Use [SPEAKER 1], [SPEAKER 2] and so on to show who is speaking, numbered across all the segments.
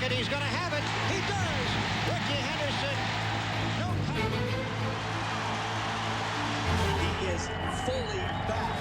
[SPEAKER 1] and he's going to have it. He does. Rickey Henderson. No time.
[SPEAKER 2] He is fully back.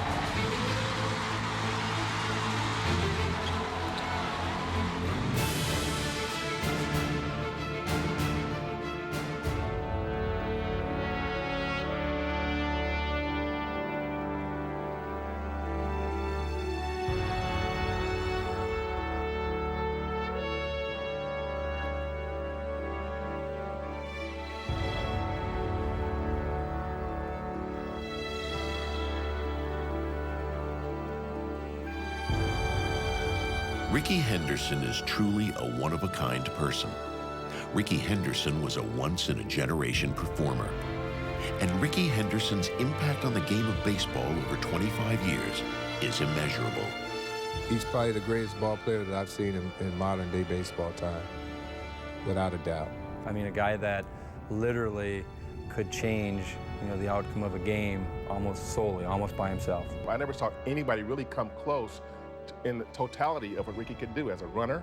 [SPEAKER 3] Rickey Henderson is truly a one-of-a-kind person. Rickey Henderson was a once-in-a-generation performer. And Rickey Henderson's impact on the game of baseball over 25 years is immeasurable.
[SPEAKER 4] He's probably the greatest ball player that I've seen in modern-day baseball time, without a doubt.
[SPEAKER 5] I mean, a guy that literally could change, the outcome of a game almost solely, almost by himself.
[SPEAKER 6] I never saw anybody really come close in the totality of what Rickey could do as a runner,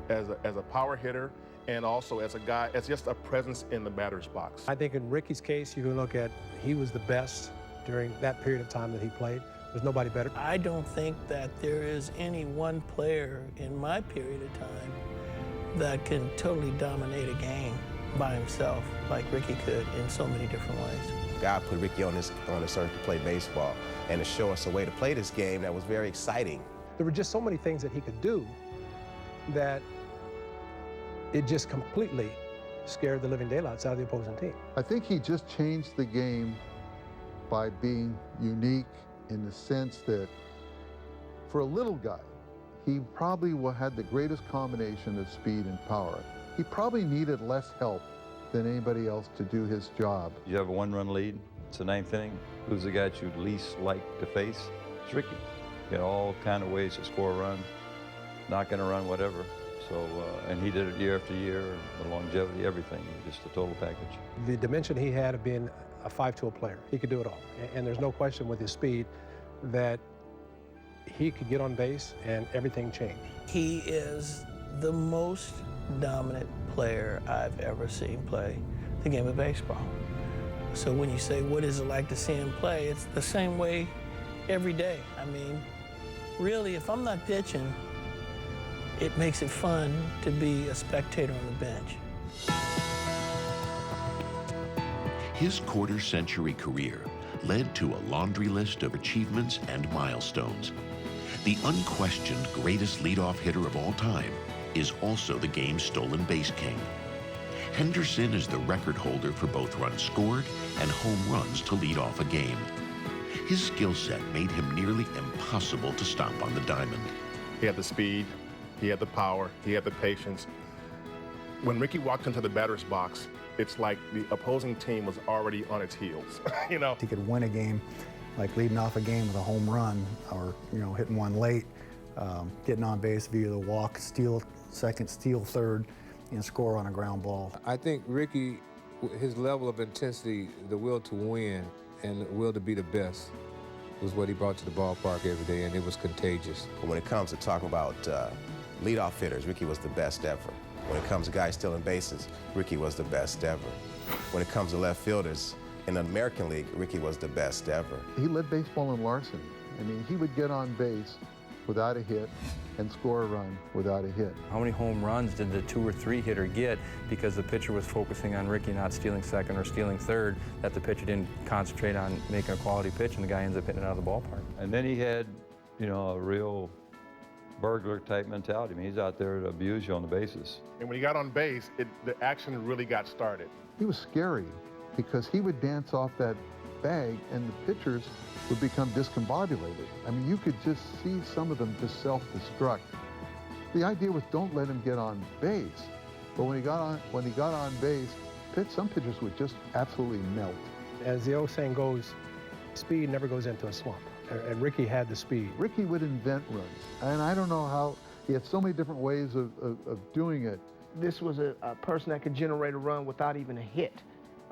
[SPEAKER 6] as a power hitter, and also as a guy, as just a presence in the batter's box.
[SPEAKER 7] I think in Rickey's case, you can look at, he was the best during that period of time that he played. There's nobody better.
[SPEAKER 8] I don't think that there is any one player in my period of time that can totally dominate a game by himself like Rickey could in so many different ways.
[SPEAKER 9] God put Rickey on this earth to play baseball and to show us a way to play this game that was very exciting.
[SPEAKER 7] There were just so many things that he could do that it just completely scared the living daylights out of the opposing team.
[SPEAKER 10] I think he just changed the game by being unique in the sense that for a little guy, he probably had the greatest combination of speed and power. He probably needed less help than anybody else to do his job.
[SPEAKER 11] You have a one-run lead, it's the ninth inning. Who's the guy that you'd least like to face? It's Rickey. He had all kind of ways to score a run, not going to run, whatever. So, and he did it year after year, the longevity, everything, just a total package.
[SPEAKER 7] The dimension he had of being a 5-tool player, he could do it all. And there's no question with his speed that he could get on base and everything changed.
[SPEAKER 8] He is the most dominant player I've ever seen play the game of baseball. So when you say, what is it like to see him play? It's the same way every day. I mean, really, if I'm not pitching, it makes it fun to be a spectator on the bench.
[SPEAKER 3] His quarter-century career led to a laundry list of achievements and milestones. The unquestioned greatest leadoff hitter of all time is also the game's stolen base king. Henderson is the record holder for both runs scored and home runs to lead off a game. His skill set made him nearly impossible to stop on the diamond.
[SPEAKER 6] He had the speed, he had the power, he had the patience. When Rickey walked into the batter's box, it's like the opposing team was already on its heels,
[SPEAKER 12] He could win a game, like leading off a game with a home run or, hitting one late, getting on base via the walk, steal second, steal third, and score on a ground ball.
[SPEAKER 4] I think Rickey, his level of intensity, the will to win and the will to be the best was what he brought to the ballpark every day, and it was contagious.
[SPEAKER 9] When it comes to talking about leadoff hitters, Rickey was the best ever. When it comes to guys stealing bases, Rickey was the best ever. When it comes to left fielders, in the American League, Rickey was the best ever.
[SPEAKER 10] He led baseball in larceny. I mean, he would get on base without a hit and score a run without a hit.
[SPEAKER 5] How many home runs did the 2 or 3 hitter get because the pitcher was focusing on Rickey not stealing second or stealing third, that the pitcher didn't concentrate on making a quality pitch and the guy ends up hitting it out of the ballpark?
[SPEAKER 11] And then he had, a real burglar-type mentality. I mean, he's out there to abuse you on the bases.
[SPEAKER 6] And when he got on base, the action really got started.
[SPEAKER 10] He was scary because he would dance off that bag and the pitchers would become discombobulated. I mean, you could just see some of them just self-destruct. The idea was don't let him get on base. But when he got on base, some pitchers would just absolutely melt.
[SPEAKER 7] As the old saying goes, speed never goes into a swamp. And Rickey had the speed.
[SPEAKER 10] Rickey would invent runs. And I don't know how, he had so many different ways of doing it.
[SPEAKER 13] This was a person that could generate a run without even a hit.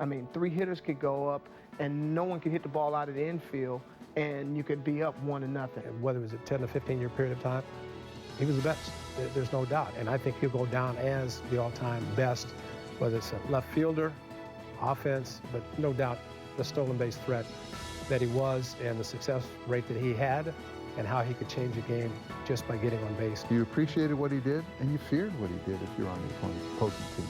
[SPEAKER 13] I mean, 3 hitters could go up and no one could hit the ball out of the infield and you could be up 1-0.
[SPEAKER 7] Whether it was a 10 to 15 year period of time, he was the best. There's no doubt. And I think he'll go down as the all-time best, whether it's a left fielder, offense, but no doubt the stolen base threat that he was and the success rate that he had and how he could change a game just by getting on base.
[SPEAKER 10] You appreciated what he did, and you feared what he did if you're on the opposing team.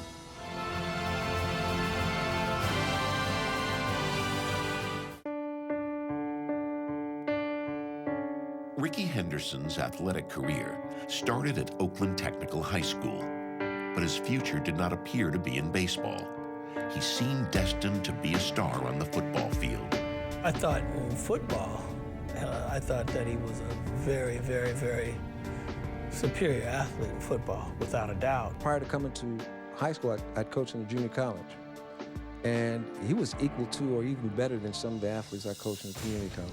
[SPEAKER 3] Rickey Henderson's athletic career started at Oakland Technical High School, but his future did not appear to be in baseball. He seemed destined to be a star on the football field.
[SPEAKER 8] I thought in football, I thought that he was a very, very, very superior athlete in football, without a doubt.
[SPEAKER 14] Prior to coming to high school, I'd coached in a junior college. And he was equal to or even better than some of the athletes I coached in the community college.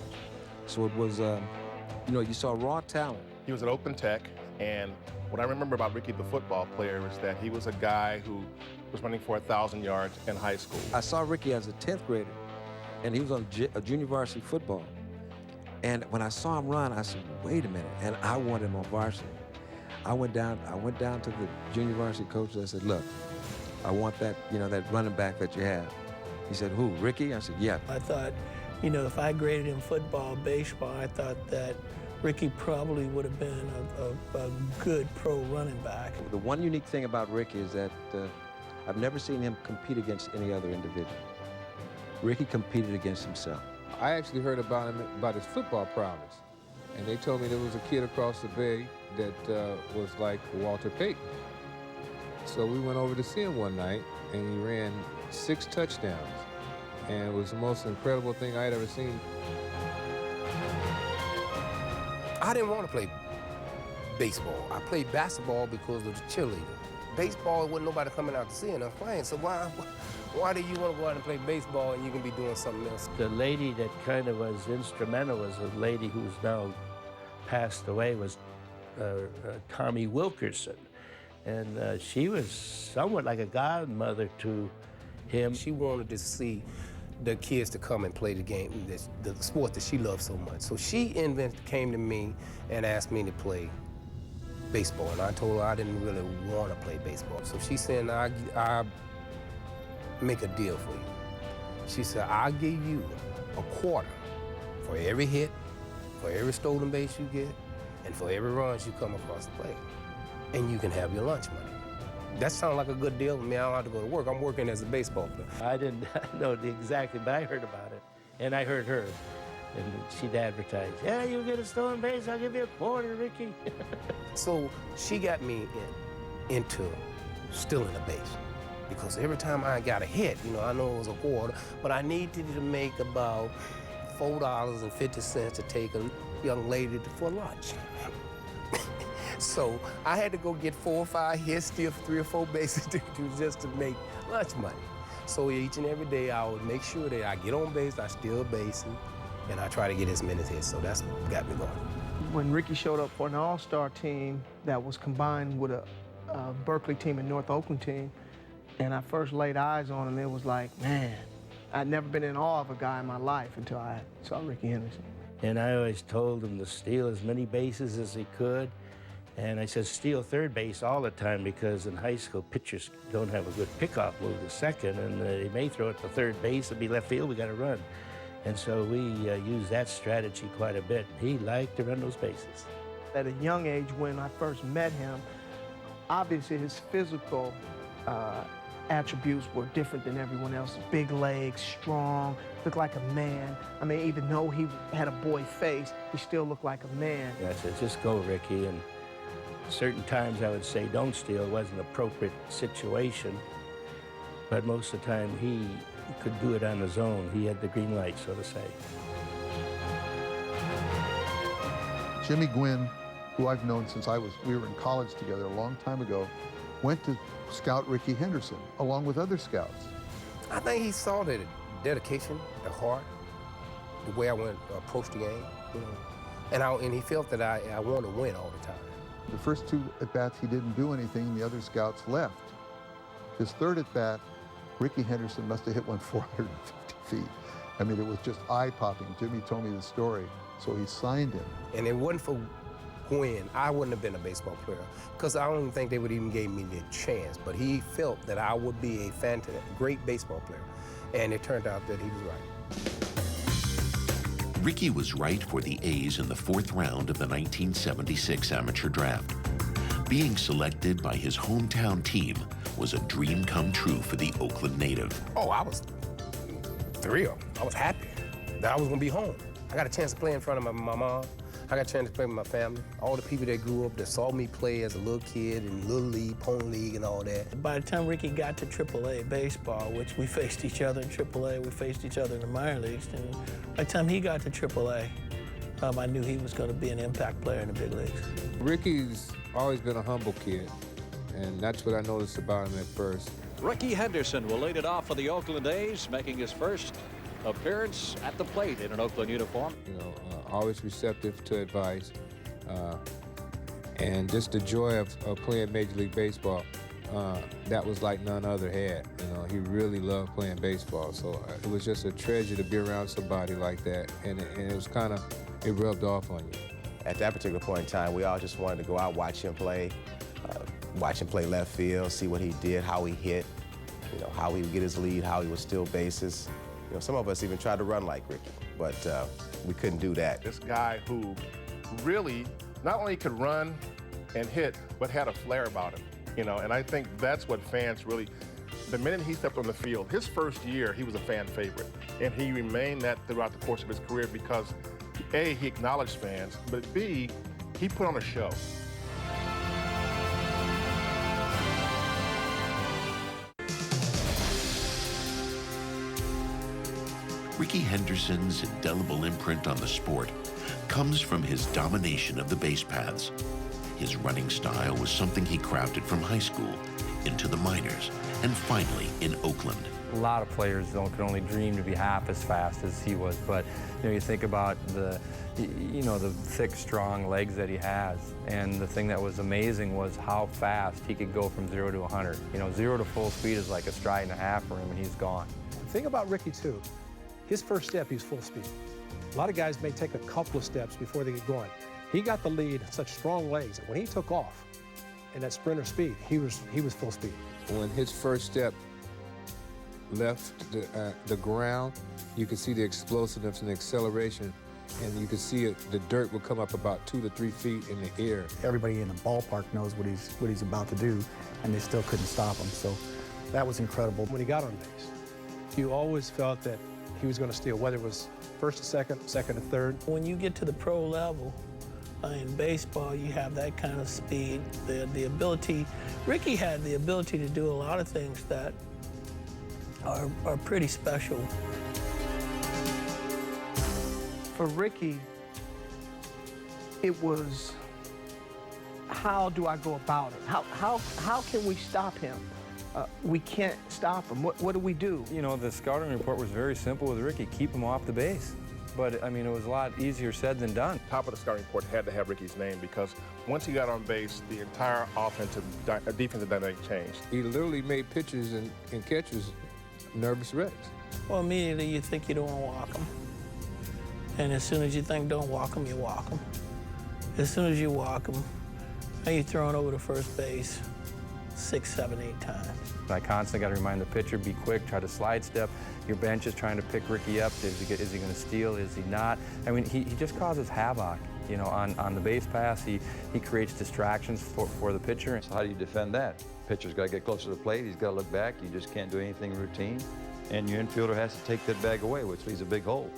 [SPEAKER 14] So it was, you know, you saw raw talent.
[SPEAKER 6] He was at Oakland Tech, and what I remember about Rickey, the football player, is that he was a guy who was running for 1,000 yards in high school.
[SPEAKER 14] I saw Rickey as a 10th grader, and he was on a junior varsity football. And when I saw him run, I said, wait a minute, and I wanted him on varsity. I went down to the junior varsity coach and I said, look, I want that, you know, that running back that you have. He said, who, Rickey? I said, yeah.
[SPEAKER 8] I thought, you know, if I graded him football, baseball, I thought that Rickey probably would have been a good pro running back.
[SPEAKER 14] The one unique thing about Rickey is that I've never seen him compete against any other individual. Rickey competed against himself.
[SPEAKER 4] I actually heard about him, about his football prowess. And they told me there was a kid across the bay that was like Walter Payton. So we went over to see him one night, and he ran 6 touchdowns. And it was the most incredible thing I had ever seen.
[SPEAKER 15] I didn't want to play baseball. I played basketball because of the cheerleader. Baseball, wasn't nobody coming out to see us playing, so why do you want to go out and play baseball and you can be doing something else?
[SPEAKER 16] The lady that kind of was instrumental was a lady who's now passed away, was Tommy Wilkerson. And she was somewhat like a godmother to him.
[SPEAKER 15] She wanted to see the kids to come and play the game, the sport that she loved so much. So she came to me and asked me to play baseball, and I told her I didn't really want to play baseball. So she said, I'll make a deal for you. She said, I'll give you a quarter for every hit, for every stolen base you get, and for every run you come across the plate. And you can have your lunch money. That sounds like a good deal to me. I don't have to go to work. I'm working as a baseball player.
[SPEAKER 16] I didn't know exactly, but I heard about it. And I heard her. And she'd advertise, yeah, you get a stolen base, I'll give you a quarter, Rickey.
[SPEAKER 15] So she got me into stealing a base. Because every time I got a hit, you know, I know it was a quarter, but I needed to make about $4.50 to take a young lady for lunch. So I had to go get 4 or 5 hits, steal 3 or 4 bases just to make lunch money. So each and every day I would make sure that I get on base, I steal bases, and I try to get as many hits. So that's what got me going.
[SPEAKER 13] When Rickey showed up for an all-star team that was combined with a Berkeley team and North Oakland team, and I first laid eyes on him, it was like, man, I'd never been in awe of a guy in my life until I saw Rickey Henderson.
[SPEAKER 16] And I always told him to steal as many bases as he could. And I said, steal third base all the time, because in high school, pitchers don't have a good pickoff move to second, and they may throw it to third base and be left field, we got to run. And so we used that strategy quite a bit. He liked to run those bases.
[SPEAKER 13] At a young age, when I first met him, obviously his physical attributes were different than everyone else's. Big legs, strong, looked like a man. I mean, even though he had a boy face, he still looked like a man.
[SPEAKER 16] I said, just go, Rickey. And certain times I would say, don't steal. It wasn't an appropriate situation. But most of the time, he could do it on his own. He had the green light, so to say.
[SPEAKER 10] Jimmy Gwynn, who I've known since we were in college together a long time ago, went to scout Rickey Henderson, along with other scouts.
[SPEAKER 15] I think he saw the dedication, the heart, the way I went approach the game, you know. And he felt that I wanted to win all the time.
[SPEAKER 10] The first 2 at-bats, he didn't do anything, and the other scouts left. His third at-bat, Rickey Henderson must have hit one 450 feet. I mean, it was just eye-popping. Jimmy told me the story, so he signed him.
[SPEAKER 15] And it wasn't for when I wouldn't have been a baseball player, because I don't think they would even give me the chance. But he felt that I would be a great baseball player, and it turned out that he was right.
[SPEAKER 3] Rickey was right for the A's in the 4th round of the 1976 amateur draft. Being selected by his hometown team was a dream come true for the Oakland native.
[SPEAKER 15] Oh, I was thrilled. I was happy that I was going to be home. I got a chance to play in front of my mom. I got a chance to play with my family. All the people that grew up that saw me play as a little kid in Little League, Pony League, and all that.
[SPEAKER 8] By the time Rickey got to AAA baseball, which we faced each other in AAA, we faced each other in the minor leagues, and by the time he got to AAA, I knew he was going to be an impact player in the big leagues.
[SPEAKER 4] Rickey's always been a humble kid, and that's what I noticed about him at first.
[SPEAKER 1] Rickey Henderson will lead it off for the Oakland A's, making his first appearance at the plate in an Oakland uniform.
[SPEAKER 4] You know, always receptive to advice, and just the joy of playing Major League Baseball. That was like none other had. You know, he really loved playing baseball, so it was just a treasure to be around somebody like that, and it was kind of, it rubbed off on you.
[SPEAKER 9] At that particular point in time, we all just wanted to go out, watch him play left field, see what he did, how he hit, you know, how he would get his lead, how he would steal bases. You know, some of us even tried to run like Rickey, but we couldn't do that.
[SPEAKER 6] This guy who really not only could run and hit, but had a flair about him, you know, and I think that's what fans really, the minute he stepped on the field, his first year, he was a fan favorite, and he remained that throughout the course of his career because, A, he acknowledged fans, but B, he put on a show.
[SPEAKER 3] Rickey Henderson's indelible imprint on the sport comes from his domination of the base paths. His running style was something he crafted from high school into the minors and finally in Oakland.
[SPEAKER 5] A lot of players could only dream to be half as fast as he was, but you know, you think about the thick, strong legs that he has, and the thing that was amazing was how fast he could go from 0 to 100. You know, 0 to full speed is like a stride and a half for him, and he's gone.
[SPEAKER 7] The thing about Rickey, too, his first step, he's full speed. A lot of guys may take a couple of steps before they get going. He got the lead, such strong legs, that when he took off in that sprinter speed, he was full speed.
[SPEAKER 4] When his first step left the ground, you could see the explosiveness and the acceleration, and you could see the dirt would come up about 2 to 3 feet in the air.
[SPEAKER 12] Everybody in the ballpark knows what he's about to do, and they still couldn't stop him. So that was incredible.
[SPEAKER 7] When he got on base, you always felt that he was going to steal, whether it was first to second, second to third.
[SPEAKER 8] When you get to the pro level in baseball, you have that kind of speed, the ability. Rickey had the ability to do a lot of things that are pretty special.
[SPEAKER 13] For Rickey, it was, how do I go about it? How can we stop him? We can't stop him. What do we do?
[SPEAKER 5] You know, the scouting report was very simple with Rickey: keep him off the base. But I mean, it was a lot easier said than done.
[SPEAKER 6] Top of the scouting report had to have Rickey's name because once he got on base, the entire defensive dynamic changed.
[SPEAKER 4] He literally made pitchers and catchers nervous wrecks.
[SPEAKER 8] Well, immediately you think you don't want to walk him. And as soon as you think don't walk him, you walk him. As soon as you walk him, now you're throwing over to first base 6, 7, 8 times.
[SPEAKER 5] I constantly got to remind the pitcher, be quick, try to slide step. Your bench is trying to pick Rickey up. Is he going to steal? Is he not? I mean, he just causes havoc, you know, on the base pass. He creates distractions for the pitcher.
[SPEAKER 11] So how do you defend that? Pitcher's got to get closer to the plate. He's got to look back. You just can't do anything routine. And your infielder has to take that bag away, which leaves a big hole.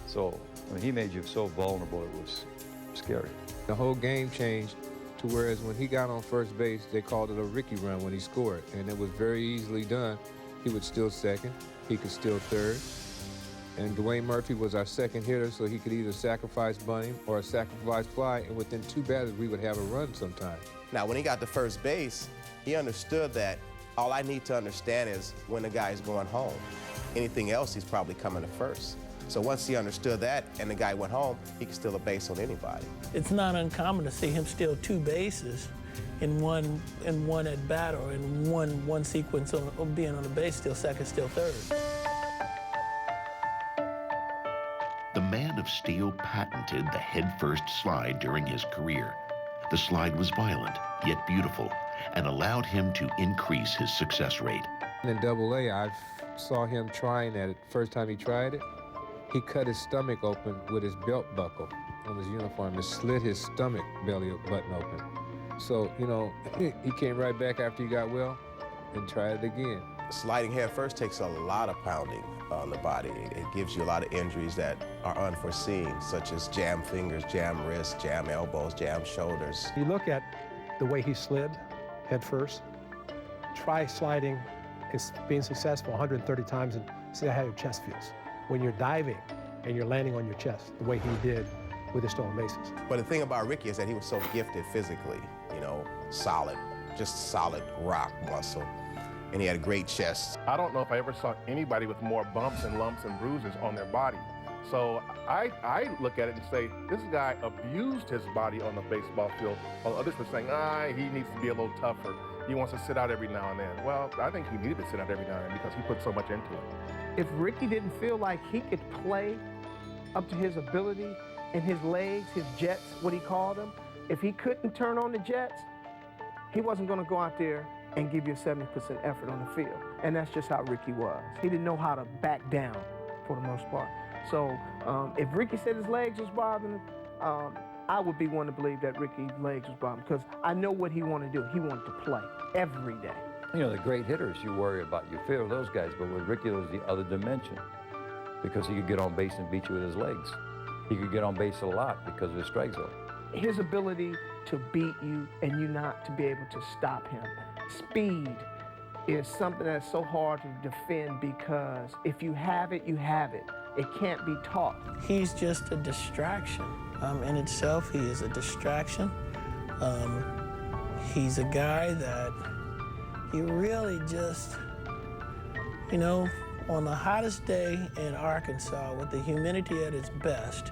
[SPEAKER 11] So, I mean, he made you so vulnerable, it was scary.
[SPEAKER 4] The whole game changed to whereas when he got on first base, they called it a Rickey run when he scored, and it was very easily done. He would steal second, he could steal third, and Dwayne Murphy was our second hitter, so he could either sacrifice bunting or sacrifice fly, and within 2 batters, we would have a run sometime.
[SPEAKER 9] Now, when he got to first base, he understood that all I need to understand is when the guy's going home. Anything else, he's probably coming to first. So once he understood that and the guy went home, he could steal a base on anybody.
[SPEAKER 8] It's not uncommon to see him steal 2 bases in one at bat, or in one sequence of being on the base, steal second, steal third.
[SPEAKER 3] The man of steel patented the head-first slide during his career, The slide was violent, yet beautiful, and allowed him to increase his success rate.
[SPEAKER 4] In Double-A, I saw him trying that. First time he tried it, he cut his stomach open with his belt buckle on his uniform and slit his stomach belly button open. So, you know, he came right back after he got well and tried it again.
[SPEAKER 9] Sliding head first takes a lot of pounding on the body. It gives you a lot of injuries that are unforeseen, such as jam fingers, jam wrists, jam elbows, jam shoulders.
[SPEAKER 7] You look at the way he slid head first, try sliding and being successful 130 times and see how your chest feels. When you're diving and you're landing on your chest, the way he did with his stolen bases.
[SPEAKER 9] But the thing about Rickey is that he was so gifted physically, you know, solid, just solid rock muscle. And he had a great chest.
[SPEAKER 6] I don't know if I ever saw anybody with more bumps and lumps and bruises on their body. So I look at it and say, this guy abused his body on the baseball field, while others were saying, he needs to be a little tougher. He wants to sit out every now and then. Well, I think he needed to sit out every now and then because he put so much into it.
[SPEAKER 13] If Rickey didn't feel like he could play up to his ability and his legs, his jets, what he called them, if he couldn't turn on the jets, he wasn't going to go out there and give you a 70% effort on the field. And that's just how Rickey was. He didn't know how to back down for the most part. So if Rickey said his legs was bothering him, I would be one to believe that Rickey's legs was bothering him because I know what he wanted to do. He wanted to play every day.
[SPEAKER 11] You know, the great hitters, you worry about, you fear those guys, but with Rickey, there was the other dimension because he could get on base and beat you with his legs. He could get on base a lot because of his strike zone.
[SPEAKER 13] His ability to beat you and you not to be able to stop him. Speed is something that's so hard to defend because if you have it, you have it. It can't be taught.
[SPEAKER 8] He's just a distraction. In itself, he is a distraction. He's a guy that you really just, you know, on the hottest day in Arkansas with the humidity at its best,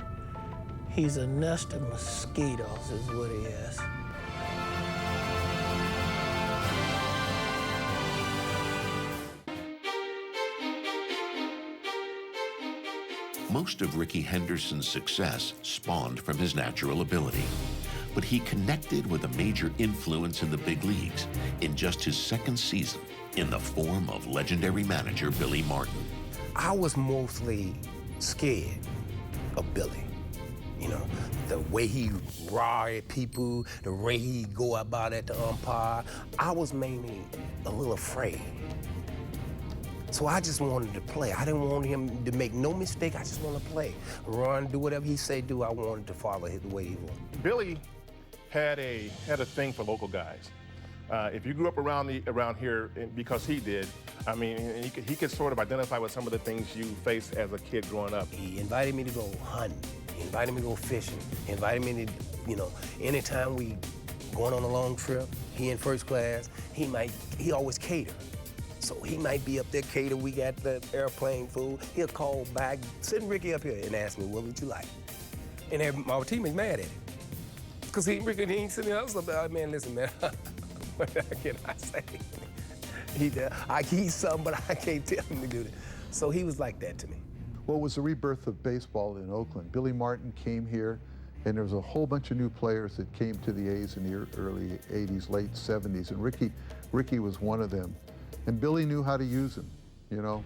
[SPEAKER 8] he's a nest of mosquitoes is what he is.
[SPEAKER 3] Most of Rickey Henderson's success spawned from his natural ability, but he connected with a major influence in the big leagues in just his second season in the form of legendary manager Billy Martin.
[SPEAKER 15] I was mostly scared of Billy. You know, the way he roar at people, the way he go about at the umpire, I was mainly a little afraid. So I just wanted to play. I didn't want him to make no mistake. I just want to play. Run, do whatever he say do. I wanted to follow the way he wanted.
[SPEAKER 6] Billy had a thing for local guys. If you grew up around here, because he did, I mean, he could sort of identify with some of the things you faced as a kid growing up.
[SPEAKER 15] He invited me to go hunting. He invited me to go fishing. He invited me to, you know, anytime we going on a long trip, he in first class, he always cater. So he might be up there cater, we got the airplane food. He'll call back, send Rickey up here and ask me, what would you like? And our team is mad at him. Because Rickey ain't sitting there, I was like, man, listen, man, what can I say? I eat something, but I can't tell him to do that. So he was like that to me.
[SPEAKER 10] Well, it was the rebirth of baseball in Oakland. Billy Martin came here, and there was a whole bunch of new players that came to the A's in the early 80s, late 70s, and Rickey was one of them. And Billy knew how to use him, you know.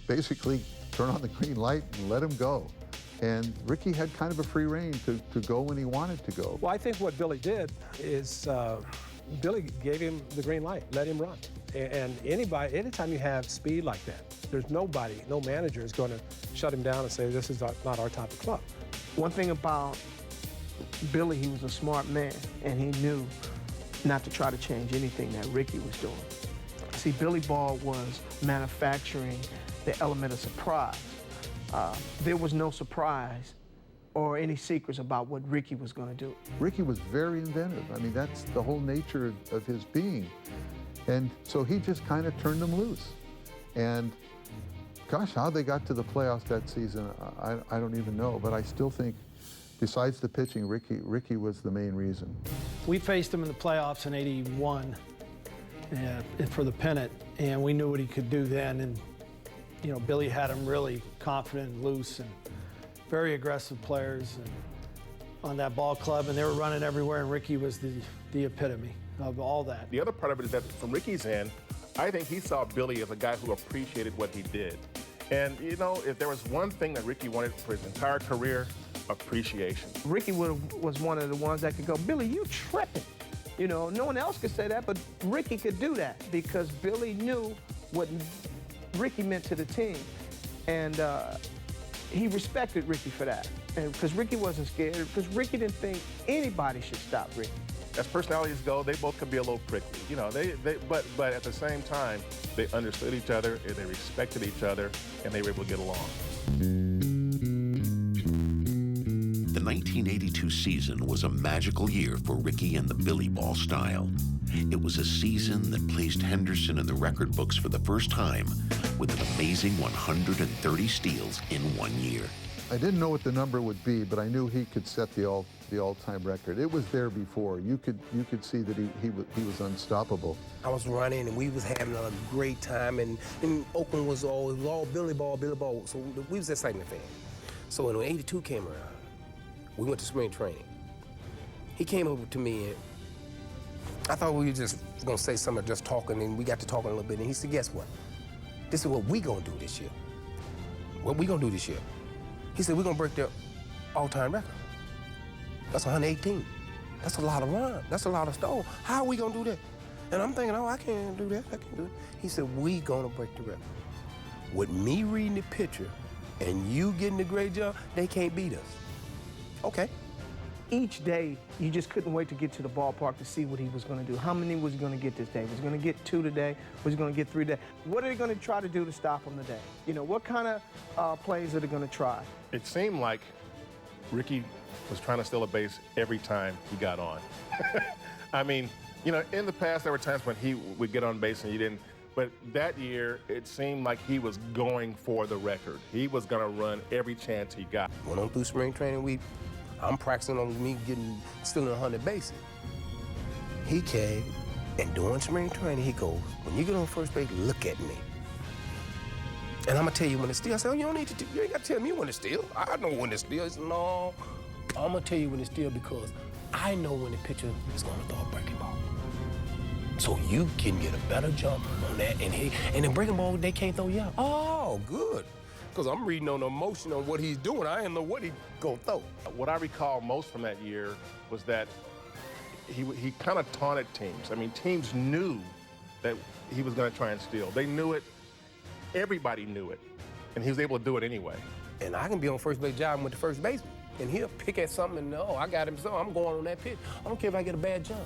[SPEAKER 10] Basically, turn on the green light and let him go. And Rickey had kind of a free rein to go when he wanted to go.
[SPEAKER 7] Well, I think what Billy did is Billy gave him the green light, let him run. And anytime you have speed like that, there's no manager is going to shut him down and say, this is not our type of club.
[SPEAKER 13] One thing about Billy, he was a smart man, and he knew not to try to change anything that Rickey was doing. See, Billy Ball was manufacturing the element of surprise. There was no surprise or any secrets about what Rickey was going to do.
[SPEAKER 10] Rickey was very inventive. I mean, that's the whole nature of his being. And so he just kind of turned them loose. And gosh, how they got to the playoffs that season, I don't even know. But I still think, besides the pitching, Rickey was the main reason.
[SPEAKER 17] We faced him in the playoffs in '81 for the pennant, and we knew what he could do then. And you know, Billy had him really confident and loose, and very aggressive players. And on that ball club, and they were running everywhere, and Rickey was the epitome of all that.
[SPEAKER 6] The other part of it is that from Rickey's end, I think he saw Billy as a guy who appreciated what he did. And, you know, if there was one thing that Rickey wanted for his entire career, appreciation.
[SPEAKER 13] Rickey was one of the ones that could go, Billy, you tripping. You know, no one else could say that, but Rickey could do that because Billy knew what Rickey meant to the team. And he respected Rickey for that. And because Rickey wasn't scared, because Rickey didn't think anybody should stop Rickey.
[SPEAKER 6] As personalities go, they both could be a little prickly, you know. But at the same time, they understood each other, and they respected each other, and they were able to get along.
[SPEAKER 3] The 1982 season was a magical year for Rickey and the Billy Ball style. It was a season that placed Henderson in the record books for the first time with an amazing 130 steals in 1 year.
[SPEAKER 10] I didn't know what the number would be, but I knew he could set the all-time record. It was there before. You could see that he was unstoppable.
[SPEAKER 15] I was running, and we was having a great time, and Oakland was all Billy Ball. So we was excitement fan. So when 82 came around, we went to spring training. He came over to me, and I thought we were just gonna say something, just talking, and we got to talking a little bit, and he said, guess what? This is what we gonna do this year. What we gonna do this year? He said, we're gonna break the all-time record. That's 118. That's a lot of run. That's a lot of stone. How are we gonna do that? And I'm thinking, oh, I can't do that. I can't do it. He said, we gonna break the record. With me reading the picture and you getting the great job, they can't beat us. Okay.
[SPEAKER 13] Each day, you just couldn't wait to get to the ballpark to see what he was going to do. How many was he going to get this day? Was he going to get 2 today? Was he going to get 3 today? What are they going to try to do to stop him today? You know, what kind of plays are they going to try?
[SPEAKER 6] It seemed like Rickey was trying to steal a base every time he got on. I mean, you know, in the past, there were times when he would get on base and you didn't. But that year, it seemed like he was going for the record. He was going to run every chance he got.
[SPEAKER 15] Went on through spring training week. I'm practicing on me stealing 100 bases. He came, and during spring training, he goes, when you get on first base, look at me. And I'm gonna tell you when to steal. I said, oh, you ain't gotta tell me when to steal. I know when to steal. He said, no, I'm gonna tell you when to steal because I know when the pitcher is gonna throw a breaking ball. So you can get a better jump on that, and then breaking ball, they can't throw you out. Oh, good. Because I'm reading on the emotion on what he's doing. I didn't know what he's going to throw.
[SPEAKER 6] What I recall most from that year was that he kind of taunted teams. I mean, teams knew that he was going to try and steal. They knew it. Everybody knew it. And he was able to do it anyway.
[SPEAKER 15] And I can be on first base jogging with the first baseman, and he'll pick at something and, oh, I got him, so I'm going on that pitch. I don't care if I get a bad jump.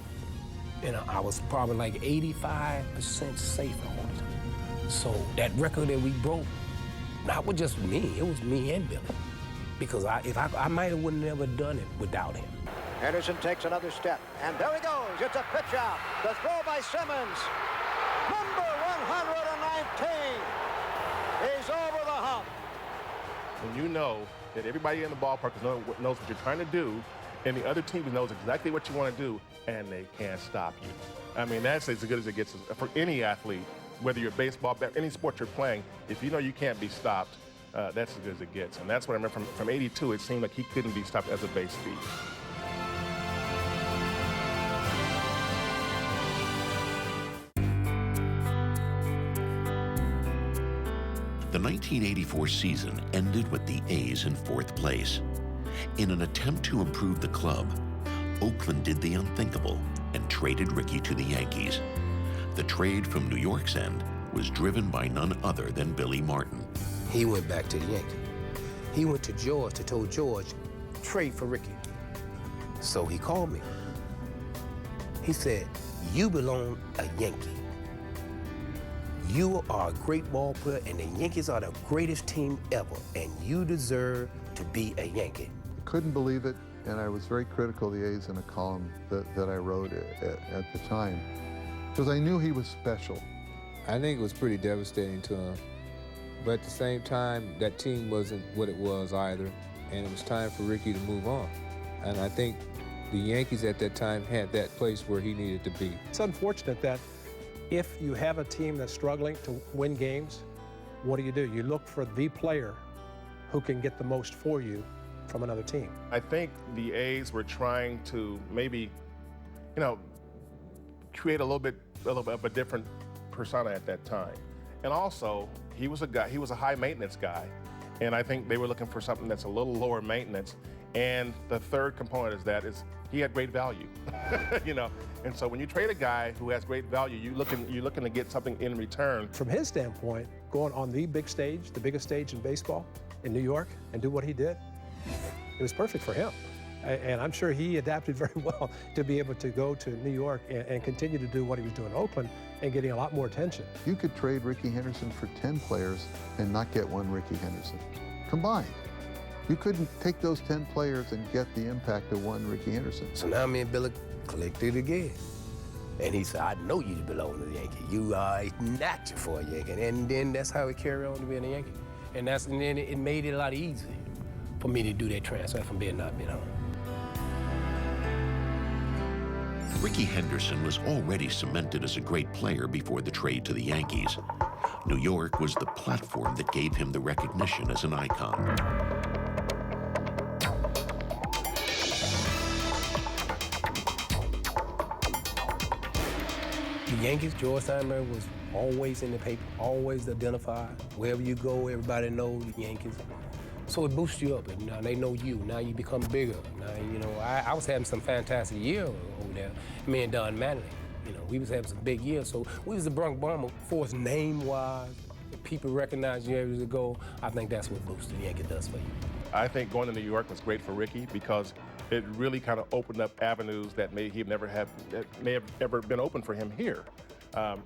[SPEAKER 15] And I was probably like 85% safe all the time. So that record that we broke, not with just me, it was me and Billy. Because I might have wouldn't have done it without him.
[SPEAKER 2] Henderson takes another step, and there he goes. It's a pitch out. The throw by Simmons. Number 119. He's over the hump.
[SPEAKER 6] When you know that everybody in the ballpark knows what you're trying to do, and the other team knows exactly what you want to do, and they can't stop you. I mean, that's as good as it gets for any athlete. Whether you're baseball, any sport you're playing, if you know you can't be stopped, that's as good as it gets. And that's what I remember from 82, it seemed like he couldn't be stopped as a base speed.
[SPEAKER 3] The 1984 season ended with the A's in 4th place. In an attempt to improve the club, Oakland did the unthinkable and traded Rickey to the Yankees. The trade from New York's end was driven by none other than Billy Martin.
[SPEAKER 15] He went back to the Yankees. He went to George to tell George, trade for Rickey. So he called me. He said, you belong a Yankee. You are a great ball player, and the Yankees are the greatest team ever, and you deserve to be a Yankee.
[SPEAKER 10] Couldn't believe it, and I was very critical of the A's in a column that I wrote at the time. Because I knew he was special.
[SPEAKER 4] I think it was pretty devastating to him. But at the same time, that team wasn't what it was either, and it was time for Rickey to move on. And I think the Yankees at that time had that place where he needed to be.
[SPEAKER 7] It's unfortunate that if you have a team that's struggling to win games, what do? You look for the player who can get the most for you from another team.
[SPEAKER 6] I think the A's were trying to maybe, create a little bit of a different persona at that time. And also, he was a high maintenance guy. And I think they were looking for something that's a little lower maintenance. And the third component is he had great value, And so when you trade a guy who has great value, you're looking to get something in return.
[SPEAKER 7] From his standpoint, going on the big stage, the biggest stage in baseball in New York, and do what he did, it was perfect for him. And I'm sure he adapted very well to be able to go to New York and continue to do what he was doing in Oakland and getting a lot more attention.
[SPEAKER 10] You could trade Rickey Henderson for 10 players and not get one Rickey Henderson combined. You couldn't take those 10 players and get the impact of one Rickey Henderson.
[SPEAKER 15] So now me and Billy clicked it again. And he said, I know you belong to the Yankee. You are natural for a Yankee. And then that's how it carried on to being a Yankee. And then it made it a lot easier for me to do that transfer from being not being home.
[SPEAKER 3] Rickey Henderson was already cemented as a great player before the trade to the Yankees. New York was the platform that gave him the recognition as an icon.
[SPEAKER 15] The Yankees, George Steinbrenner was always in the paper, always identified. Wherever you go, everybody knows the Yankees. So it boosts you up, and now they know you. Now you become bigger. Now, I was having some fantastic years over there. Me and Don Mattingly, we was having some big years. So we was the Bronx Bomber force name-wise. People recognize you years ago. I think that's what boosting the Yankee does for you.
[SPEAKER 6] I think going to New York was great for Rickey because it really kind of opened up avenues that may have ever been open for him here.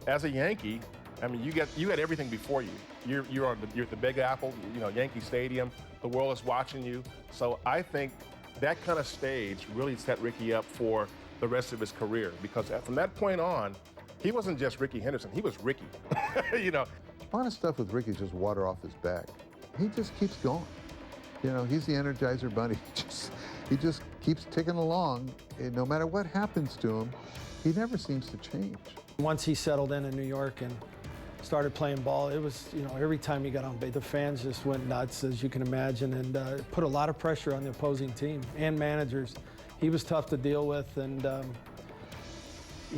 [SPEAKER 6] As a Yankee, I mean, you had everything before you. You're at the Big Apple, Yankee Stadium. The world is watching you. So I think that kind of stage really set Rickey up for the rest of his career because from that point on, he wasn't just Rickey Henderson. He was Rickey.
[SPEAKER 10] A lot of stuff with Rickey is just water off his back. He just keeps going. He's the Energizer Bunny. He just keeps ticking along. And no matter what happens to him, he never seems to change.
[SPEAKER 17] Once he settled in New York and started playing ball, it was, every time he got on base, the fans just went nuts, as you can imagine, and put a lot of pressure on the opposing team and managers. He was tough to deal with, and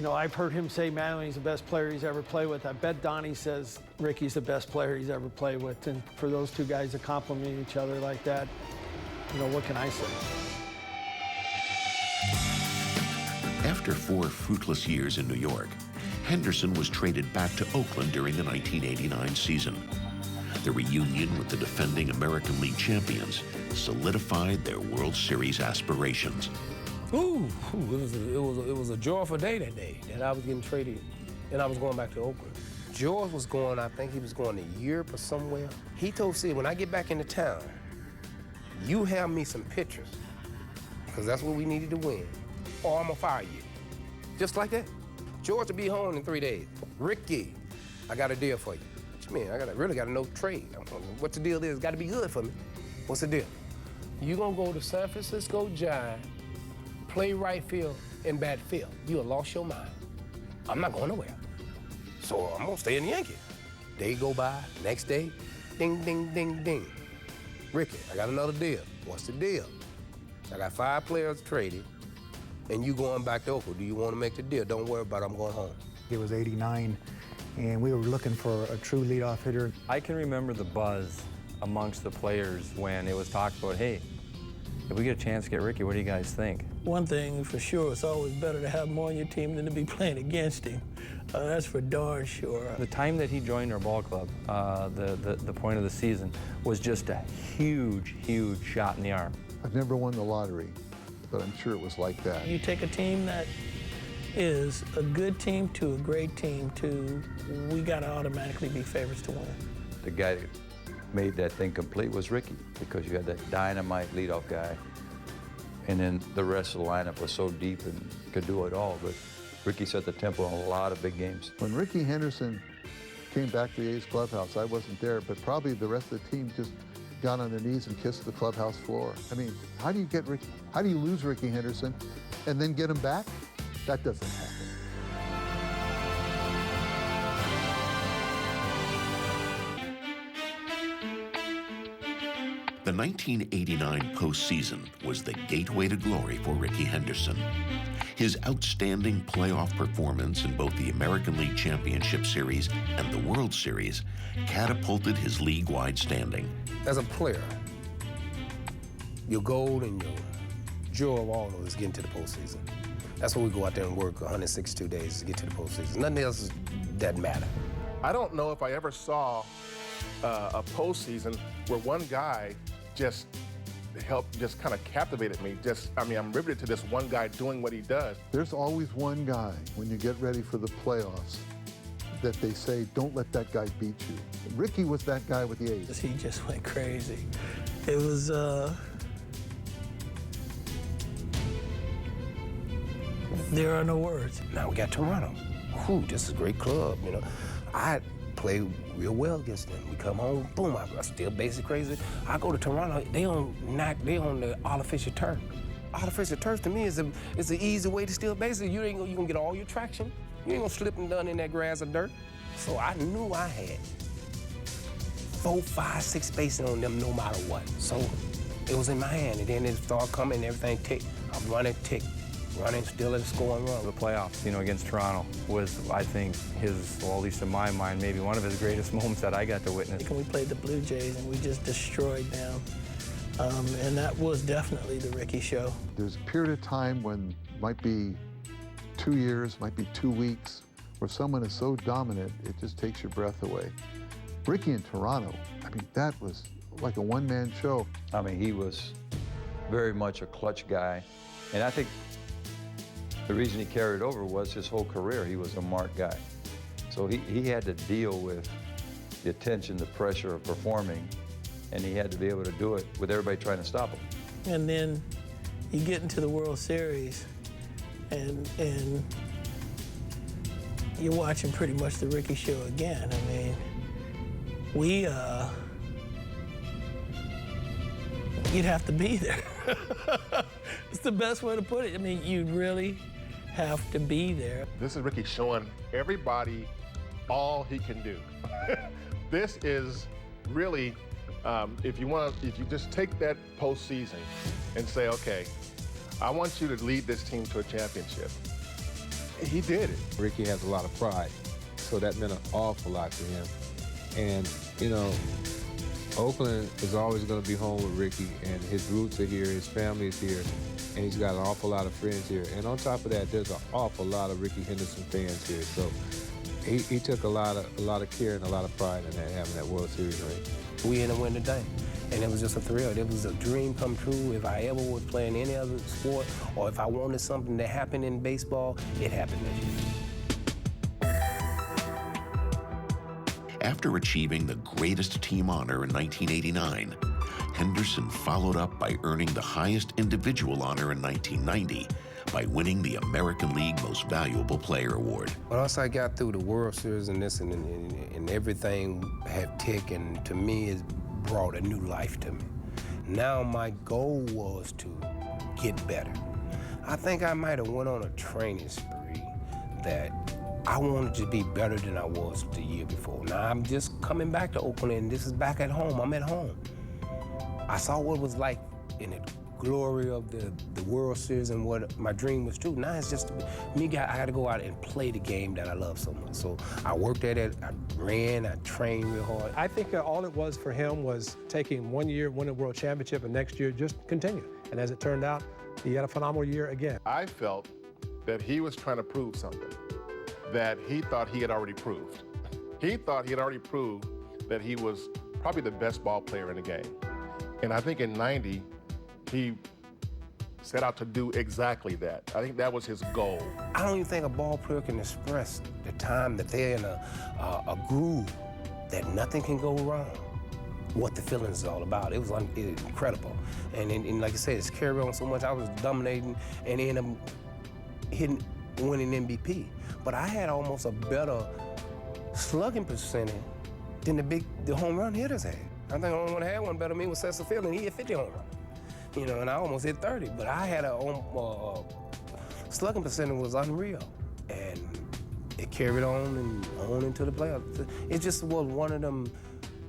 [SPEAKER 17] I've heard him say Mattingly's the best player he's ever played with. I bet Donnie says Rickey's the best player he's ever played with, and for those two guys to compliment each other like that, what can I say?
[SPEAKER 3] After 4 fruitless years in New York, Henderson was traded back to Oakland during the 1989 season. The reunion with the defending American League champions solidified their World Series aspirations.
[SPEAKER 15] It was a joyful day that day that I was getting traded, and I was going back to Oakland. George was going, I think he was going to Europe or somewhere. He told Sid, when I get back into town, you have me some pictures, because that's what we needed to win, or I'm gonna fire you. Just like that. George will be home in 3 days. Rickey, I got a deal for you. What you mean? I really got a no trade. What the deal is, got to be good for me. What's the deal? You gonna go to San Francisco Giants, play right field and bat field. You have lost your mind. I'm not going nowhere. So I'm gonna stay in the Yankees. Day go by, next day, ding, ding, ding, ding. Rickey, I got another deal. What's the deal? I got 5 players traded, and you going back to Oakland. Do you want to make the deal? Don't worry about it, I'm going home.
[SPEAKER 12] It was '89, and we were looking for a true leadoff hitter.
[SPEAKER 5] I can remember the buzz amongst the players when it was talked about, hey, if we get a chance to get Rickey, what do you guys think?
[SPEAKER 8] One thing for sure, it's always better to have him on your team than to be playing against him. That's for darn sure.
[SPEAKER 5] The time that he joined our ball club, the point of the season, was just a huge, huge shot in the arm.
[SPEAKER 10] I've never won the lottery, but I'm sure it was like that.
[SPEAKER 8] You take a team that is a good team to a great team to, we got to automatically be favorites to win.
[SPEAKER 11] The guy that made that thing complete was Rickey, because you had that dynamite leadoff guy, and then the rest of the lineup was so deep and could do it all. But Rickey set the tempo in a lot of big games.
[SPEAKER 10] When Rickey Henderson came back to the A's clubhouse, I wasn't there, but probably the rest of the team just got on their knees and kissed the clubhouse floor. I mean, how do you lose Rickey Henderson and then get him back? That doesn't happen.
[SPEAKER 3] The The 1989 postseason was the gateway to glory for Rickey Henderson. His outstanding playoff performance in both the American League Championship Series and the World Series catapulted his league-wide standing.
[SPEAKER 15] As a player, your goal and your joy of all of it is getting to the postseason. That's why we go out there and work 162 days to get to the postseason. Nothing else doesn't matter.
[SPEAKER 6] I don't know if I ever saw a postseason where one guy just kind of captivated me. I'm riveted to this one guy doing what he does.
[SPEAKER 10] There's always one guy when you get ready for the playoffs that they say, don't let that guy beat you. Rickey was that guy with the A's.
[SPEAKER 8] He just went crazy. It was, there are no words.
[SPEAKER 15] Now we got Toronto. Whew, this is a great club, you know. I play real well against them. We come home, boom, I still basic crazy. I go to Toronto, they on the artificial turf. Artificial turf to me is an easy way to steal bases. You gonna get all your traction. You ain't gonna slip and done in that grass or dirt. So I knew I had 4, 5, 6 bases on them no matter what. So it was in my hand, and then it started coming and everything ticked. I'm running, still at a scoring run.
[SPEAKER 5] The playoffs, against Toronto was, I think, well, at least in my mind, maybe one of his greatest moments that I got to witness.
[SPEAKER 8] We played the Blue Jays, and we just destroyed them. And that was definitely the Rickey show.
[SPEAKER 10] There's a period of time when might be 2 years, might be 2 weeks, where someone is so dominant, it just takes your breath away. Rickey in Toronto, that was like a one-man show.
[SPEAKER 11] He was very much a clutch guy. And I think the reason he carried over was his whole career. He was a marked guy. So he had to deal with the attention, the pressure of performing, and he had to be able to do it with everybody trying to stop him.
[SPEAKER 8] And then you get into the World Series, and you're watching pretty much the Rickey show again. You'd have to be there. It's the best way to put it. You'd really have to be there.
[SPEAKER 6] This is Rickey showing everybody all he can do. This is really, if you just take that postseason and say, okay, I want you to lead this team to a championship. He did it.
[SPEAKER 4] Rickey has a lot of pride, so that meant an awful lot to him. And, Oakland is always going to be home with Rickey, and his roots are here, his family is here, and he's got an awful lot of friends here. And on top of that, there's an awful lot of Rickey Henderson fans here. So he took a lot of care and a lot of pride in that, having that World Series ring.
[SPEAKER 15] We ended up winning the day, and it was just a thrill. It was a dream come true. If I ever was playing any other sport, or if I wanted something to happen in baseball, it happened this year.
[SPEAKER 3] After achieving the greatest team honor in 1989, Henderson followed up by earning the highest individual honor in 1990 by winning the American League Most Valuable Player Award.
[SPEAKER 15] Once I got through the World Series and this and everything had ticked, and to me it brought a new life to me. Now my goal was to get better. I think I might have went on a training spree that I wanted to be better than I was the year before. Now I'm just coming back to Oakland, and this is back at home. I'm at home. I saw what it was like in the glory of the World Series and what my dream was true. Now it's just me. I got to go out and play the game that I love so much. So I worked at it. I ran. I trained real hard.
[SPEAKER 7] I think all it was for him was taking 1 year, win a world championship, and next year just continue. And as it turned out, he had a phenomenal year again.
[SPEAKER 6] I felt that he was trying to prove something that he thought he had already proved. He thought he had already proved that he was probably the best ball player in the game. And I think in '90, he set out to do exactly that. I think that was his goal.
[SPEAKER 15] I don't even think a ball player can express the time that they're in a groove that nothing can go wrong, what the feeling is all about. It was incredible. And like I said, it's carried on so much. I was dominating and ended up winning MVP. But I had almost a better slugging percentage than the home run hitters had. I think the only one that had one better than me was Cecil Field, and he hit 50 home runs. And I almost hit 30, but I had a slugging percentage was unreal. And it carried on and on into the playoffs. It just was one of them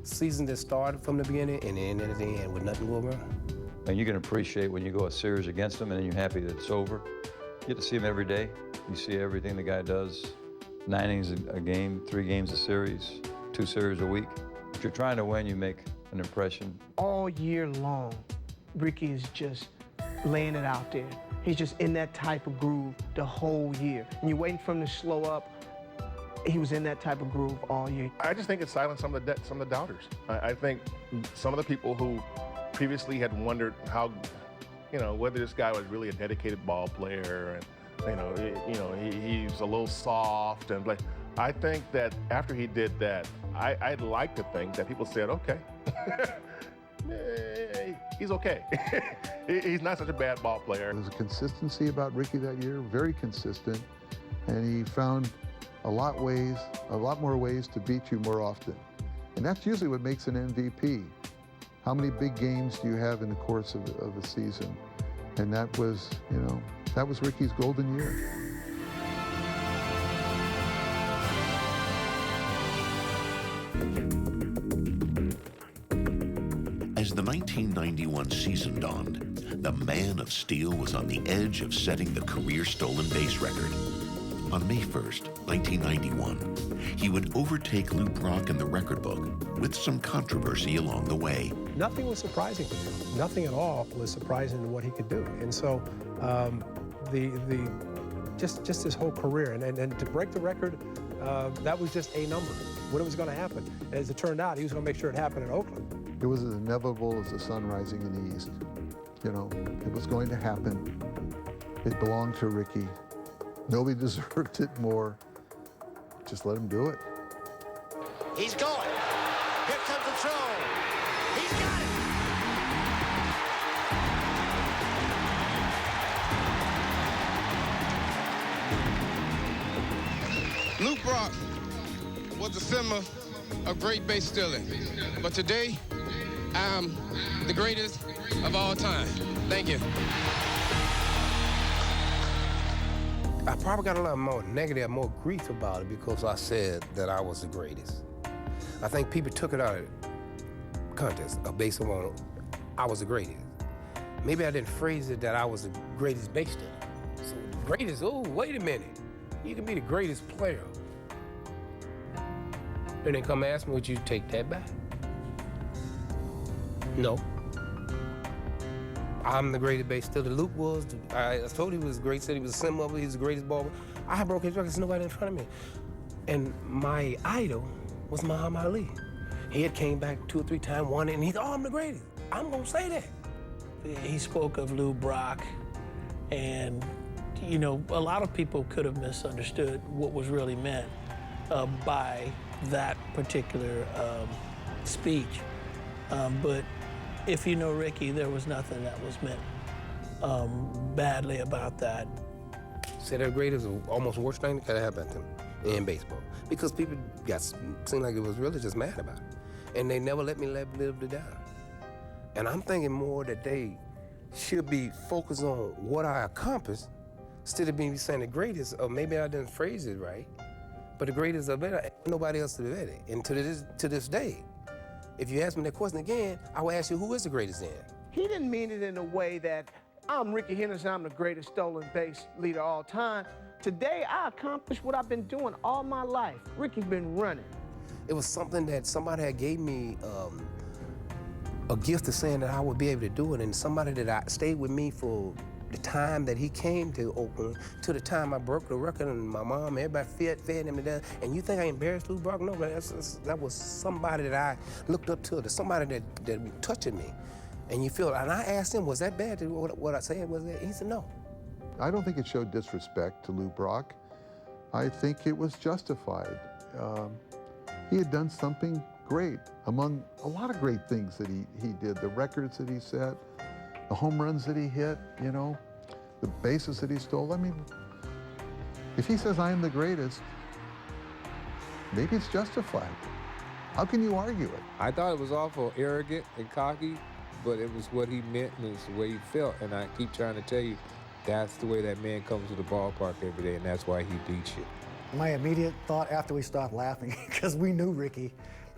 [SPEAKER 15] season that started from the beginning and ended at the end with nothing going wrong.
[SPEAKER 11] And you can appreciate when you go a series against him and then you're happy that it's over. You get to see him every day. You see everything the guy does. 9 innings a game, 3 games a series, 2 series a week. If you're trying to win, you make an impression.
[SPEAKER 13] All year long, Rickey is just laying it out there. He's just in that type of groove the whole year. And you're waiting for him to slow up. He was in that type of groove all year.
[SPEAKER 6] I just think it silenced some of the doubters. I think some of the people who previously had wondered how, whether this guy was really a dedicated ball player and, he's a little soft and like. I think that after he did that, I'd like to think that people said, okay, he's okay. He's not such a bad ball player.
[SPEAKER 10] There was a consistency about Rickey that year, very consistent, and he found a lot more ways to beat you more often. And that's usually what makes an MVP. How many big games do you have in the course of a season? And that was, that was Rickey's golden year.
[SPEAKER 3] As the 1991 season dawned, the man of steel was on the edge of setting the career stolen base record. On May 1st, 1991, he would overtake Lou Brock in the record book with some controversy along the way.
[SPEAKER 7] Nothing was surprising to him. Nothing at all was surprising to what he could do. And so just his whole career. And to break the record, that was just a number, when it was going to happen. And as it turned out, he was going to make sure it happened in Oakland.
[SPEAKER 10] It was as inevitable as the sun rising in the east. It was going to happen. It belonged to Rickey. Nobody deserved it more. Just let him do it.
[SPEAKER 2] He's going. Here comes the throw. He's got it.
[SPEAKER 18] Lou Brock was a symbol of great base stealing, but today, I'm the greatest of all time. Thank you.
[SPEAKER 15] I probably got a lot more negative, more grief about it because I said that I was the greatest. I think people took it out of context based on I was the greatest. Maybe I didn't phrase it that I was the greatest base stealer. So the greatest, oh, wait a minute. You can be the greatest player. Then they come ask me, would you take that back? No. I'm the greatest base stealer. Luke was. I told you he was great. Said he was a symbol of it. He was the greatest ball. I broke his record. There's nobody in front of me. And my idol was Muhammad Ali. He had came back 2 or 3 times, won it, and he thought, oh, I'm the greatest. I'm gonna say that.
[SPEAKER 8] He spoke of Lou Brock, and a lot of people could have misunderstood what was really meant by that particular speech. But if you know Rickey, there was nothing that was meant badly about that.
[SPEAKER 15] Say they're great is almost the worst thing that could have happened to them in baseball. Because people seemed like it was really just mad about it. And they never let me live it down. And I'm thinking more that they should be focused on what I accomplished instead of being saying the greatest, or maybe I didn't phrase it right, but the greatest of it, nobody else to do it. And to this day, if you ask me that question again, I will ask you, who is the greatest then?
[SPEAKER 13] He didn't mean it in a way that I'm Rickey Henderson, I'm the greatest stolen base leader of all time. Today, I accomplished what I've been doing all my life. Rickey's been running.
[SPEAKER 15] It was something that somebody had gave me a gift of saying that I would be able to do it, and somebody that stayed with me for the time that he came to Oakland, to the time I broke the record, and my mom, everybody fed him to death. And you think I embarrassed Lou Brock? No, but that was somebody that I looked up to, somebody that touched me. And you feel, and I asked him, was that bad? What I said, was that? He said, no.
[SPEAKER 10] I don't think it showed disrespect to Lou Brock. I think it was justified. He had done something great, among a lot of great things that he did, the records that he set, the home runs that he hit, the bases that he stole. I mean, if he says I am the greatest, maybe it's justified. How can you argue it?
[SPEAKER 4] I thought it was awful arrogant and cocky, but it was what he meant and it's the way he felt. And I keep trying to tell you, that's the way that man comes to the ballpark every day, and that's why he beats you.
[SPEAKER 12] My immediate thought after we stopped laughing, because we knew Rickey,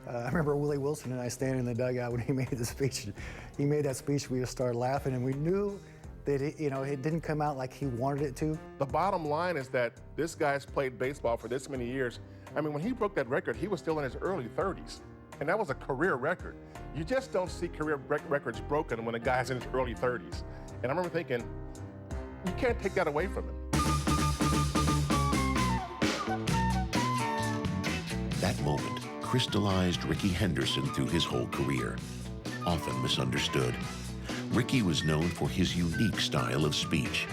[SPEAKER 12] I remember Willie Wilson and I standing in the dugout when he made the speech. He made that speech, we just started laughing, and we knew that it didn't come out like he wanted it to.
[SPEAKER 6] The bottom line is that this guy's played baseball for this many years. I mean, when he broke that record, he was still in his early 30s, and that was a career record. You just don't see career records broken when a guy's in his early 30s. And I remember thinking, you can't take that away from him.
[SPEAKER 3] That moment crystallized Rickey Henderson through his whole career. Often misunderstood, Rickey was known for his unique style of speech.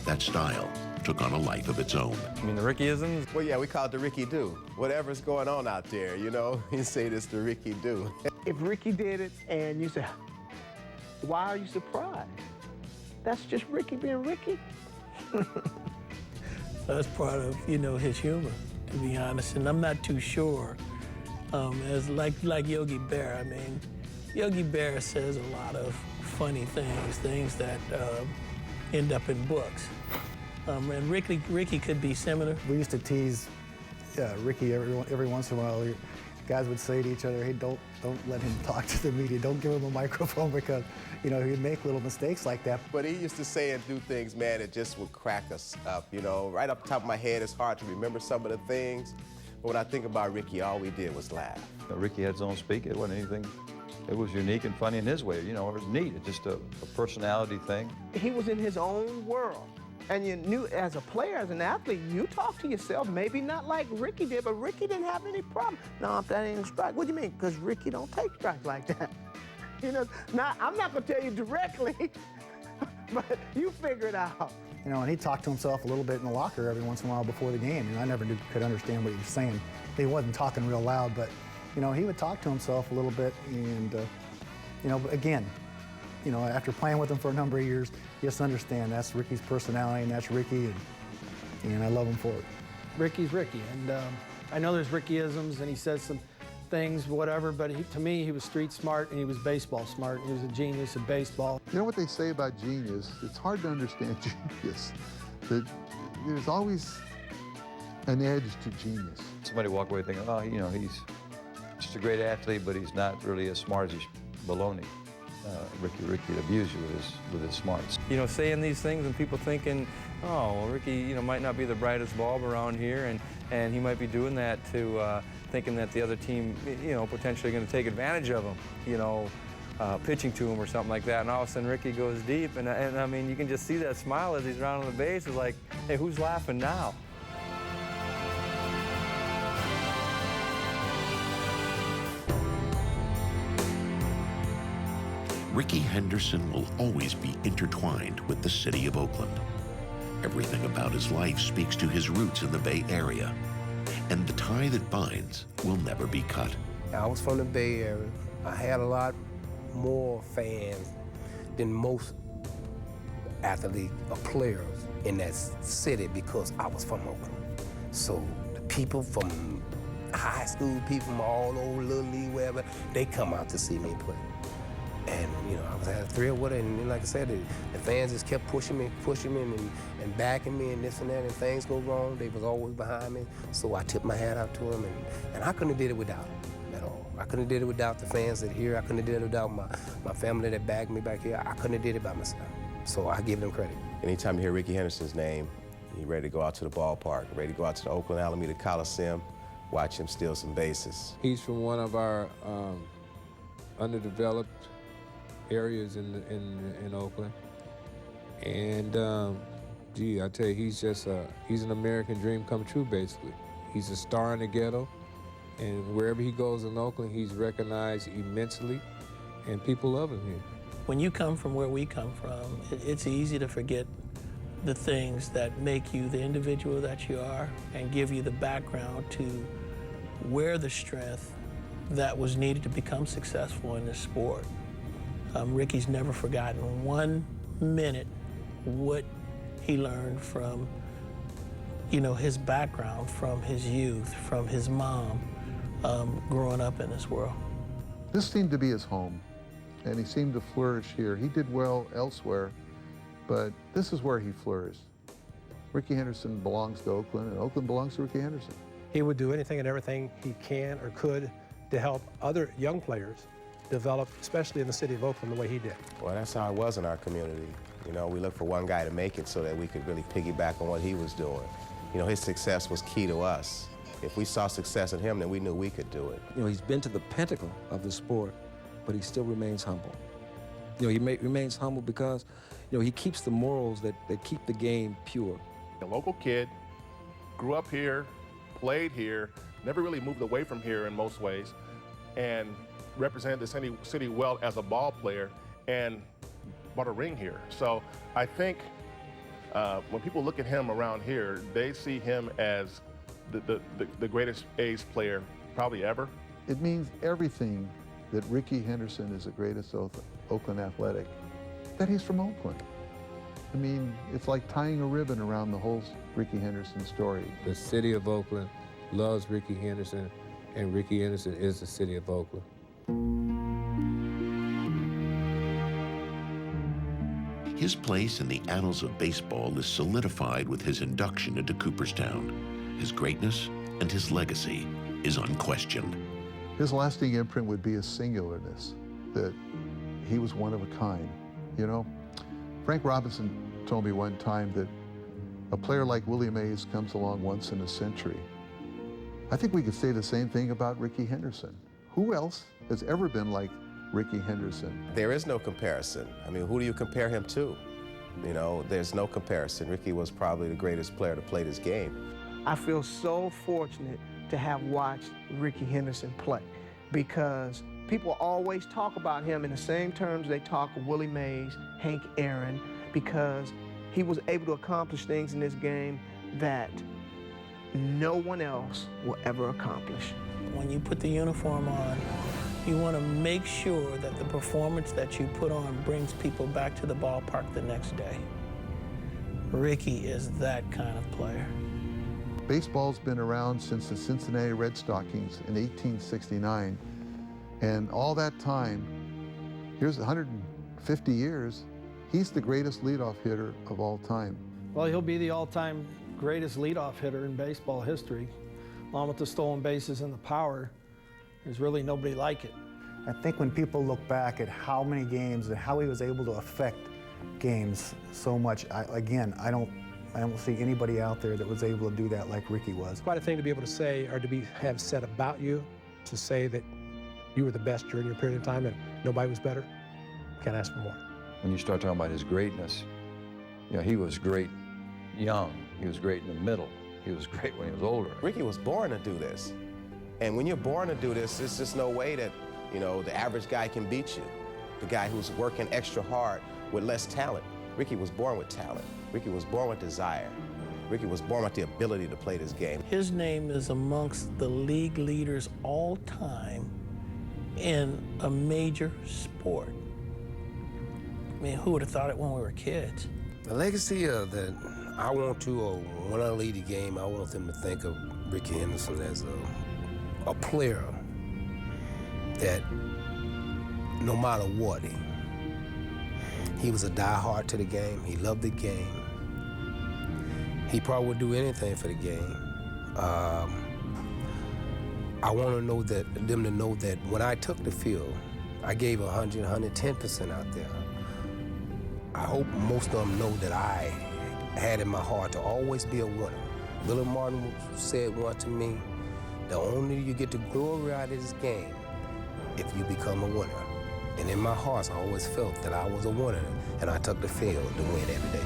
[SPEAKER 3] That style took on a life of its own.
[SPEAKER 5] I mean, the Rickeyisms?
[SPEAKER 9] Well, yeah, we call it the Rickey Do. Whatever's going on out there, you know, you say this the Rickey Do.
[SPEAKER 13] If Rickey did it and you say, why are you surprised? That's just Rickey being Rickey.
[SPEAKER 8] That's part of, his humor, to be honest. And I'm not too sure, as like Yogi Berra. I mean, Yogi Berra says a lot of funny things that end up in books. And Rickey could be similar.
[SPEAKER 12] We used to tease Rickey every once in a while. Guys would say to each other, hey, don't let him talk to the media. Don't give him a microphone because, he'd make little mistakes like that.
[SPEAKER 9] But he used to say and do things, man, that just would crack us up, Right up top of my head, it's hard to remember some of the things. But when I think about Rickey, all we did was laugh.
[SPEAKER 11] Rickey had his own speak. It wasn't anything. It was unique and funny in his way. It was neat. It's just a personality thing.
[SPEAKER 13] He was in his own world. And you knew, as a player, as an athlete, you talk to yourself, maybe not like Rickey did, but Rickey didn't have any problem. No, if that ain't a strike, what do you mean? Because Rickey don't take strikes like that. Now, I'm not going to tell you directly, but you figure it out.
[SPEAKER 12] And he talked to himself a little bit in the locker every once in a while before the game. I never could understand what he was saying. He wasn't talking real loud, but, he would talk to himself a little bit. And, but again, after playing with him for a number of years, you just understand that's Rickey's personality, and that's Rickey, and I love him for it.
[SPEAKER 17] Rickey's Rickey, and I know there's Rickeyisms, and he says some things, whatever, but to me, he was street smart, and he was baseball smart. He was a genius of baseball.
[SPEAKER 10] You know what they say about genius? It's hard to understand genius. That there's always an edge to genius.
[SPEAKER 11] Somebody walk away thinking, oh, he's just a great athlete, but he's not really as smart as he's baloney. Rickey abused you with his smarts.
[SPEAKER 5] Saying these things and people thinking, oh, well, Rickey, might not be the brightest bulb around here, and he might be doing that to thinking that the other team, potentially going to take advantage of him, pitching to him or something like that. And all of a sudden, Rickey goes deep, and I mean, you can just see that smile as he's rounding the base. It's like, hey, who's laughing now?
[SPEAKER 3] Rickey Henderson will always be intertwined with the city of Oakland. Everything about his life speaks to his roots in the Bay Area, and the tie that binds will never be cut.
[SPEAKER 15] I was from the Bay Area. I had a lot more fans than most athletes or players in that city because I was from Oakland. So the people from high school, people from all over Little League, wherever, they come out to see me play. And, I was at a thrill with it, and like I said, the fans just kept pushing me and backing me and this and that, and things go wrong, they was always behind me. So I tipped my hat out to them, and I couldn't have did it without them at all. I couldn't have did it without the fans that here. I couldn't have did it without my family that backed me back here. I couldn't have did it by myself. So I give them credit.
[SPEAKER 9] Anytime you hear Rickey Henderson's name, you're ready to go out to the ballpark, ready to go out to the Oakland Alameda Coliseum, watch him steal some bases.
[SPEAKER 4] He's from one of our underdeveloped areas in Oakland, and I tell you, he's an American dream come true, basically. He's a star in the ghetto, and wherever he goes in Oakland, he's recognized immensely, and people love him here.
[SPEAKER 8] When you come from where we come from, it's easy to forget the things that make you the individual that you are and give you the background to where the strength that was needed to become successful in this sport. Rickey's never forgotten 1 minute what he learned from, his background, from his youth, from his mom, growing up in this world.
[SPEAKER 10] This seemed to be his home, and he seemed to flourish here. He did well elsewhere, but this is where he flourished. Rickey Henderson belongs to Oakland, and Oakland belongs to Rickey Henderson.
[SPEAKER 7] He would do anything and everything he can or could to help other young players develop, especially in the city of Oakland, the way he did.
[SPEAKER 9] Well, that's how it was in our community. You know, we looked for one guy to make it so that we could really piggyback on what he was doing. You know, his success was key to us. If we saw success in him, then we knew we could do it.
[SPEAKER 14] You know, he's been to the pinnacle of the sport, but he still remains humble. You know, he remains humble because, you know, he keeps the morals that keep the game pure.
[SPEAKER 6] A local kid, grew up here, played here, never really moved away from here in most ways, and represented the city well as a ball player and bought a ring here. So I think when people look at him around here, they see him as the greatest A's player probably ever.
[SPEAKER 10] It means everything that Rickey Henderson is the greatest Oakland Athletic, that he's from Oakland. I mean, it's like tying a ribbon around the whole Rickey Henderson story.
[SPEAKER 4] The city of Oakland loves Rickey Henderson, and Rickey Henderson is the city of Oakland.
[SPEAKER 3] His place in the annals of baseball is solidified with his induction into Cooperstown. His greatness and his legacy is unquestioned.
[SPEAKER 10] His lasting imprint would be his singularness, that he was one of a kind, you know? Frank Robinson told me one time that a player like Willie Mays comes along once in a century. I think we could say the same thing about Rickey Henderson. Who else has ever been like Rickey Henderson?
[SPEAKER 9] There is no comparison. I mean, who do you compare him to? You know, there's no comparison. Rickey was probably the greatest player to play this game.
[SPEAKER 13] I feel so fortunate to have watched Rickey Henderson play because people always talk about him in the same terms they talk of Willie Mays, Hank Aaron, because he was able to accomplish things in this game that no one else will ever accomplish.
[SPEAKER 8] When you put the uniform on, you want to make sure that the performance that you put on brings people back to the ballpark the next day. Rickey is that kind of player.
[SPEAKER 10] Baseball's been around since the Cincinnati Red Stockings in 1869, and all that time, here's 150 years, he's the greatest leadoff hitter of all time.
[SPEAKER 17] Well, he'll be the all-time greatest leadoff hitter in baseball history. Along with the stolen bases and the power, there's really nobody like it.
[SPEAKER 12] I think when people look back at how many games and how he was able to affect games so much, I don't see anybody out there that was able to do that like Rickey was.
[SPEAKER 7] Quite a thing to be able to say or to have said about you, to say that you were the best during your period of time and nobody was better. Can't ask for more.
[SPEAKER 11] When you start talking about his greatness, you know, he was great young. He was great in the middle. He was great when he was older.
[SPEAKER 9] Rickey was born to do this. And when you're born to do this, there's just no way that, you know, the average guy can beat you. The guy who's working extra hard with less talent. Rickey was born with talent. Rickey was born with desire. Rickey was born with the ability to play this game.
[SPEAKER 8] His name is amongst the league leaders all time in a major sport. I mean, who would have thought it when we were kids?
[SPEAKER 15] The legacy that I want to, or when I lead the game, I want them to think of Rickey Henderson as a player that no matter what, he was a diehard to the game. He loved the game. He probably would do anything for the game. I want them to know that when I took the field, I gave 100, 110% out there. I hope most of them know that I had in my heart to always be a winner. Billy Martin said once to me, the only you get the glory out of this game if you become a winner. And in my heart, I always felt that I was a winner, and I took the field to win every day.